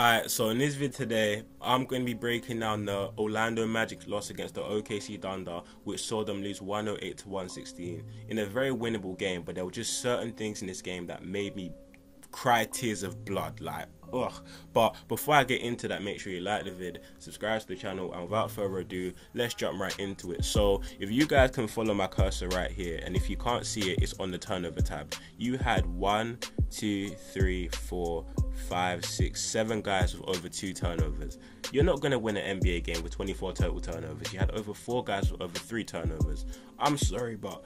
Alright, so in this video today, I'm going to be breaking down the Orlando Magic's loss against the OKC Thunder, which saw them lose 108 to 116 in a very winnable game, but there were just certain things in this game that made me cry tears of blood, like, ugh. But before I get into that, make sure you like the vid, subscribe to the channel, and without further ado, let's jump right into it. So if you guys can follow my cursor right here, and if you can't see it, it's on the turnover tab. You had 1, 2, 3, 4, 5, 6, 7 guys with over 2 turnovers. You're not going to win an NBA game with 24 total turnovers. You had over 4 guys with over 3 turnovers. I'm sorry, but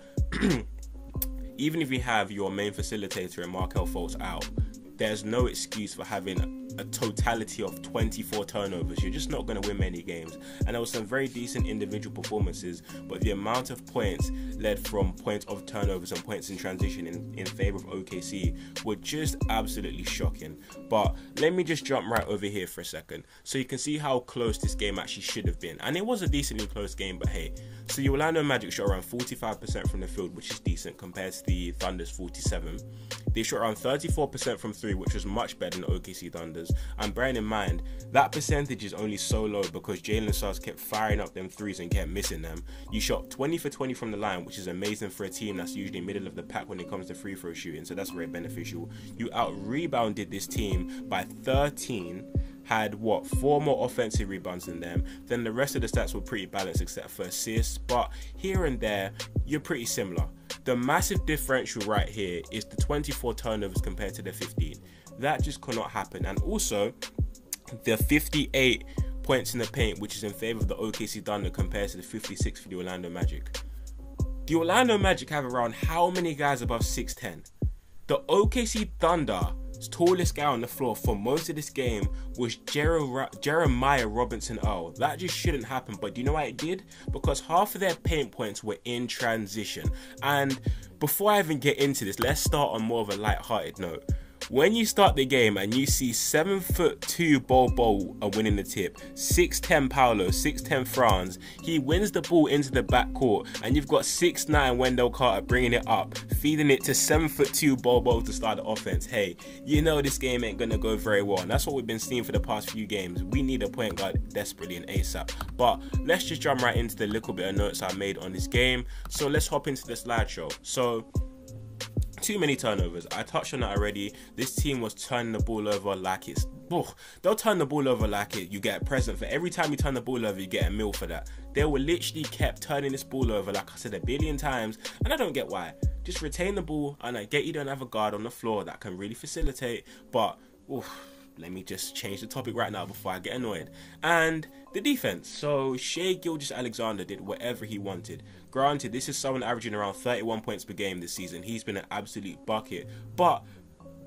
even if you have your main facilitator and Markelle Fultz out, there's no excuse for having a totality of 24 turnovers. You're just not going to win many games. And there was some very decent individual performances, but the amount of points led from points of turnovers and points in transition in favor of OKC were just absolutely shocking. But let me just jump right over here for a second so you can see how close this game actually should have been. And it was a decently close game, but hey. So the Orlando Magic shot around 45% from the field, which is decent compared to the Thunder's 47%. They shot around 34% from 3, which was much better than OKC Thunder's. And bearing in mind, that percentage is only so low because Jalen Suggs kept firing up them threes and kept missing them. You shot 20 for 20 from the line, which is amazing for a team that's usually middle of the pack when it comes to free throw shooting, so that's very beneficial. You out-rebounded this team by 13, had 4 more offensive rebounds than them. Then the rest of the stats were pretty balanced except for assists, but here and there you're pretty similar. The massive differential right here is the 24 turnovers compared to the 15. That just could not happen. And also the 58 points in the paint, which is in favor of the OKC Thunder compared to the 56 for the Orlando Magic. The Orlando Magic have around how many guys above 6'10"? The OKC Thunder's tallest guy on the floor for most of this game was Jeremiah Robinson Earl. That just shouldn't happen, but do you know why it did? Because half of their paint points were in transition. And before I even get into this, let's start on more of a light-hearted note. When you start the game and you see 7'2" Bobo winning the tip, 6'10" Paulo, 6'10" Franz, he wins the ball into the backcourt, and you've got 6'9" Wendell Carter bringing it up, feeding it to 7'2" Bobo to start the offense. Hey, you know this game ain't gonna go very well, and that's what we've been seeing for the past few games. We need a point guard desperately and ASAP. But let's just jump right into the little bit of notes I made on this game. So let's hop into the slideshow. So too many turnovers. I touched on that already. This team was turning the ball over like it's... they'll turn the ball over like you get a present. For every time you turn the ball over, you get a meal for that. They were literally kept turning this ball over, like I said a billion times, and I don't get why. Just retain the ball, and I get you don't have a guard on the floor that can really facilitate, but... let me just change the topic right now before I get annoyed. And the defense. So Shai Gilgeous-Alexander did whatever he wanted. Granted, this is someone averaging around 31 points per game this season. He's been an absolute bucket. But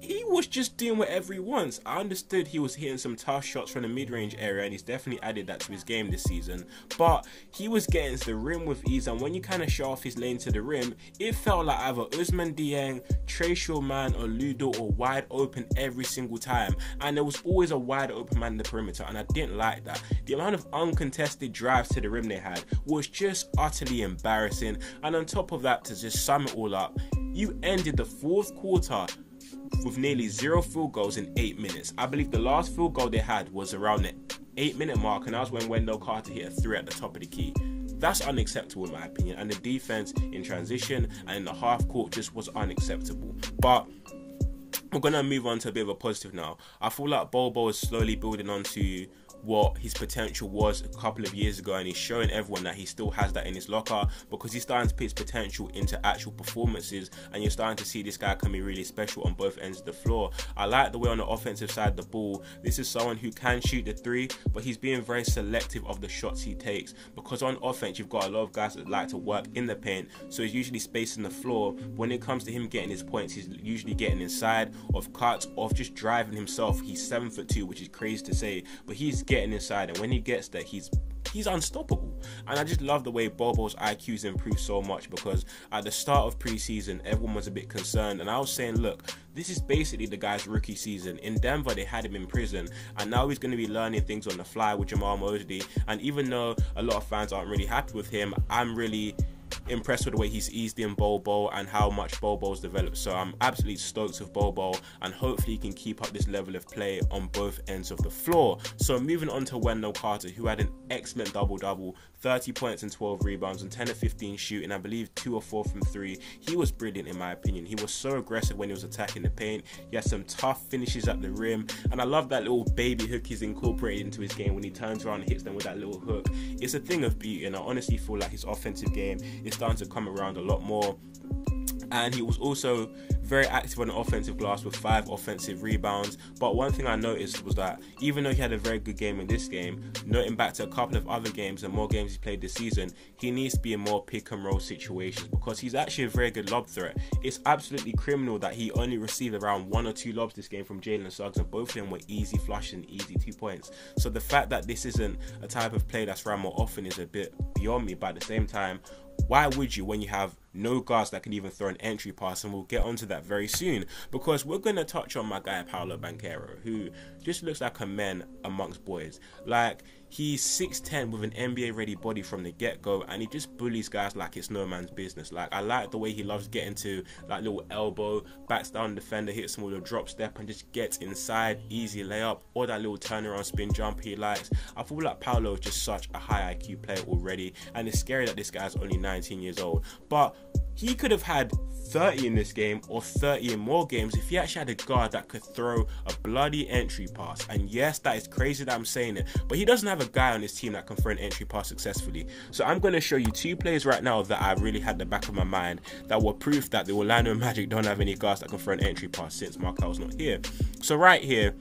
he was just doing whatever he wants. I understood he was hitting some tough shots from the mid-range area, and he's definitely added that to his game this season. But he was getting to the rim with ease, and when you kind of show off his lane to the rim, it felt like either Usman Dieng, Trey Shulman, or Ludo or wide open every single time. And there was always a wide open man in the perimeter, and I didn't like that. The amount of uncontested drives to the rim they had was just utterly embarrassing. And on top of that, to just sum it all up, you ended the fourth quarter with nearly 0 field goals in 8 minutes. I believe the last field goal they had was around the 8-minute mark, and that was when Wendell Carter hit a 3 at the top of the key. That's unacceptable in my opinion, and the defense in transition and in the half court just was unacceptable. But we're going to move on to a bit of a positive now. I feel like Bobo is slowly building onto what his potential was a couple of years ago, and he's showing everyone that he still has that in his locker, because he's starting to put his potential into actual performances, and you're starting to see this guy can be really special on both ends of the floor. I like the way on the offensive side of the ball, this is someone who can shoot the 3, but he's being very selective of the shots he takes, because on offense you've got a lot of guys that like to work in the paint, so he's usually spacing the floor. When it comes to him getting his points, he's usually getting inside of cuts, of just driving himself. He's 7'2", which is crazy to say, but he's getting inside, and when he gets there, he's unstoppable. And I just love the way Bobo's IQ's improved so much, because at the start of preseason everyone was a bit concerned, and I was saying, look, this is basically the guy's rookie season. In Denver they had him in prison, and now he's going to be learning things on the fly with Jamal Mosley. And even though a lot of fans aren't really happy with him, I'm really impressed with the way he's eased in Bobo and how much Bobo's developed. So I'm absolutely stoked with Bobo, and hopefully he can keep up this level of play on both ends of the floor. So moving on to Wendell Carter, who had an excellent double-double, 30 points and 12 rebounds and 10 of 15 shooting, I believe 2 or 4 from 3. He was brilliant in my opinion. He was so aggressive when he was attacking the paint. He had some tough finishes at the rim, and I love that little baby hook he's incorporated into his game when he turns around and hits them with that little hook. It's a thing of beauty, and I honestly feel like his offensive game is starting to come around a lot more. And he was also very active on the offensive glass with 5 offensive rebounds. But one thing I noticed was that even though he had a very good game in this game, noting back to a couple of other games and more games he played this season, he needs to be in more pick and roll situations, because he's actually a very good lob threat. It's absolutely criminal that he only received around 1 or 2 lobs this game from Jalen Suggs, and both of them were easy flush and easy 2 points. So the fact that this isn't a type of play that's run more often is a bit beyond me. But at the same time, why would you when you have no guards that can even throw an entry pass? And we'll get onto that very soon, because we're going to touch on my guy Paulo Banquero, who just looks like a man amongst boys. Like, he's 6'10" with an NBA ready body from the get-go, and he just bullies guys like it's no man's business. Like, I like the way he loves getting to like little elbow, backs down the defender, hits him with a drop step and just gets inside, easy layup, or that little turnaround spin jump he likes. I feel like Paulo is just such a high IQ player already, and it's scary that this guy's only 19 years old. But he could have had 30 in this game, or 30 in more games, if he actually had a guard that could throw a bloody entry pass. And yes, that is crazy that I'm saying it, but he doesn't have a guy on his team that can throw an entry pass successfully. So I'm going to show you 2 players right now that I really had the back of my mind that were proof that the Orlando Magic don't have any guards that can throw an entry pass since Markelle's not here. So right here,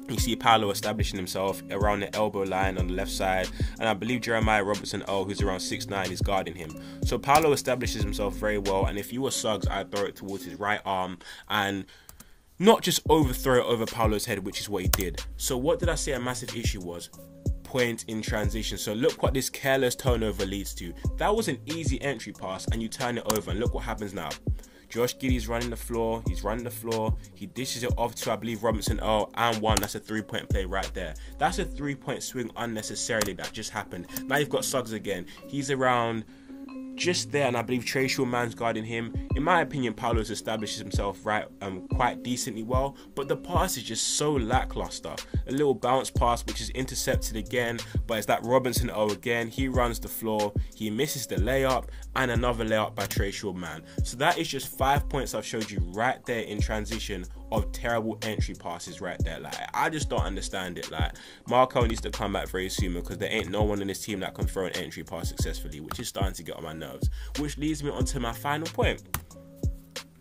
you see Paulo establishing himself around the elbow line on the left side, and I believe Jeremiah Robertson-Earl, who's around 6'9", is guarding him. So Paulo establishes himself very well, and if you were Suggs, I'd throw it towards his right arm and not just overthrow it over Paulo's head, which is what he did. So what did I say a massive issue was? Point in transition. So look what this careless turnover leads to. That was an easy entry pass, and you turn it over, and look what happens now. Josh Giddey's running the floor. He's running the floor. He dishes it off to, I believe, Robertson-Earl, and one. That's a 3-point play right there. That's a 3-point swing unnecessarily that just happened. Now you've got Suggs again. He's around just there, and I believe Trey Shulman's guarding him. In my opinion, Paulo's establishes himself quite decently well, but the pass is just so lackluster. A little bounce pass which is intercepted again, but it's that Robertson-Earl again. He runs the floor, he misses the layup, and another layup by Trey Shulman. So that is just 5 points I've showed you right there in transition of terrible entry passes right there. Like, I just don't understand it. Like, Markelle needs to come back very soon, because there ain't no one in this team that can throw an entry pass successfully, which is starting to get on my nerves. Which leads me on to my final point.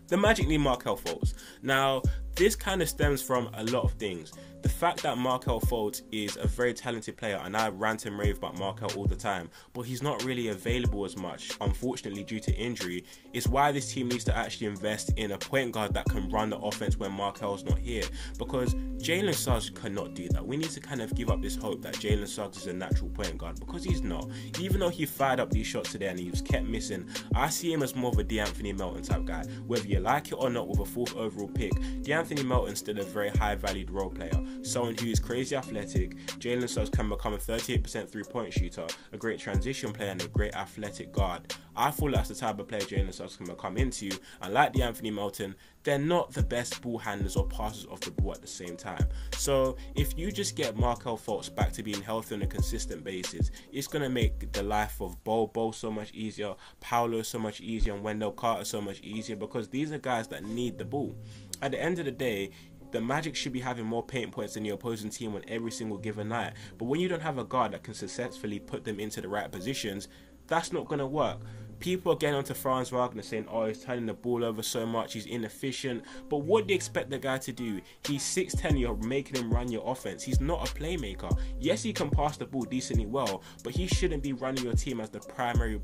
The Magic need Markelle Fultz. Now, this kind of stems from a lot of things. The fact that Markelle Fultz is a very talented player, and I rant and rave about Markelle all the time, but he's not really available as much, unfortunately, due to injury, is why this team needs to actually invest in a point guard that can run the offense when Markelle's not here, because Jalen Suggs cannot do that. We need to kind of give up this hope that Jalen Suggs is a natural point guard, because he's not. Even though he fired up these shots today and he was kept missing, I see him as more of a DeAnthony Melton type guy. Whether you like it or not, with a 4th overall pick, DeAnthony Melton's still a very high valued role player. Someone who is crazy athletic. Jalen Suggs can become a 38% 3-point shooter, a great transition player, and a great athletic guard. I feel that's the type of player Jalen Suggs can become into, and like DeAnthony Melton, they're not the best ball handlers or passers of the ball at the same time. So if you just get Markelle Fultz back to being healthy on a consistent basis, it's going to make the life of Bobo so much easier, Paulo so much easier, and Wendell Carter so much easier, because these are guys that need the ball. At the end of the day, the Magic should be having more paint points than the opposing team on every single given night. But when you don't have a guard that can successfully put them into the right positions, that's not going to work. People are getting onto Franz Wagner saying, oh, he's turning the ball over so much, he's inefficient. But what do you expect the guy to do? He's 6'10", you're making him run your offense. He's not a playmaker. Yes, he can pass the ball decently well, but he shouldn't be running your team as the primary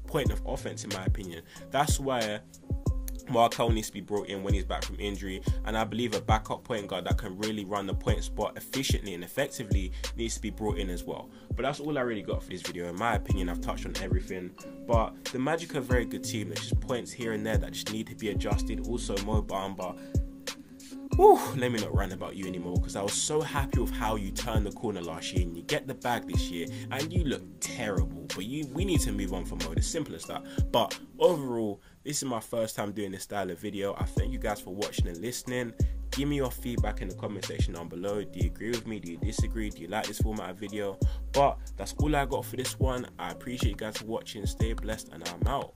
point of offense, in my opinion. That's why Markelle needs to be brought in when he's back from injury, and I believe a backup point guard that can really run the point spot efficiently and effectively needs to be brought in as well. But that's all I really got for this video. In my opinion, I've touched on everything, but the Magic are a very good team. There's just points here and there that just need to be adjusted. Also, Mo Bamba, Whew, let me not rant about you anymore, because I was so happy with how you turned the corner last year and you get the bag this year and you look terrible. But we need to move on from mode, as simple as that. But overall, this is my first time doing this style of video. I thank you guys for watching and listening. Give me your feedback in the comment section down below. Do you agree with me? Do you disagree? Do you like this format of video? But that's all I got for this one. I appreciate you guys for watching. Stay blessed and I'm out.